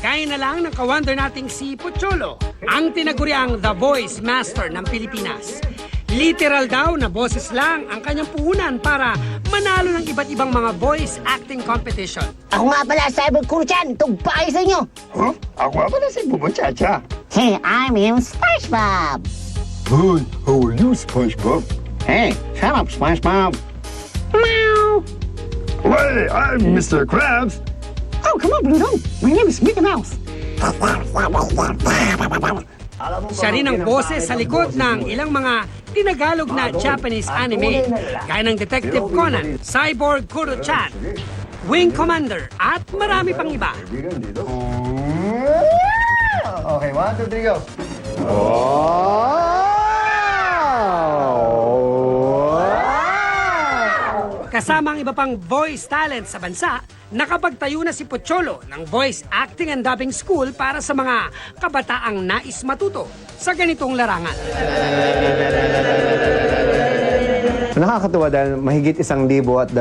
Gaya na lang ng ka-wonder nating si Pocholo, ang tinaguriang The Voice Master ng Pilipinas. Literal daw na boses lang ang kanyang puhunan para manalo ng iba't ibang mga voice acting competition. Ako nga pala, Cyber Kuro-chan. Tugpay sa inyo. Huh? Ako nga pala si Bubo Chacha. Hey, I'm yung SpongeBob. Hi, how are you, SpongeBob? Hey, shut up, SpongeBob. Meow. Well, I'm Mr. Krabs. Oh, come on, Pluto. My name is Mickey Mouse. Siya rin ang boses sa likod ng ilang mga tinagalog na Japanese anime, gaya ng Detective Conan, Cyborg Kuro-chan, Wing Commander, at marami pang iba. Okay, 1, 2, 3, go. Kasama ang iba pang voice talent sa bansa, nakapagtayo na si Pocholo ng voice acting and dubbing school para sa mga kabataang nais matuto sa ganitong larangan. Nakakatuwa dahil mahigit 1,200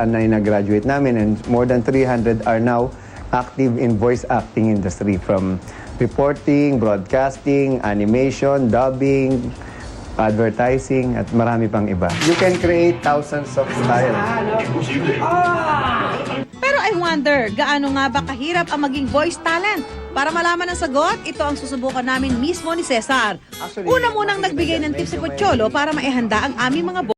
na ina-graduate namin and more than 300 are now active in voice acting industry from reporting, broadcasting, animation, dubbing, advertising, at marami pang iba. You can create thousands of styles. Pero I wonder, gaano nga ba kahirap ang maging voice talent? Para malaman ang sagot, ito ang susubukan namin mismo ni Cesar. Una munang nagbigay ng tips si Pocholo para maihanda ang aming mga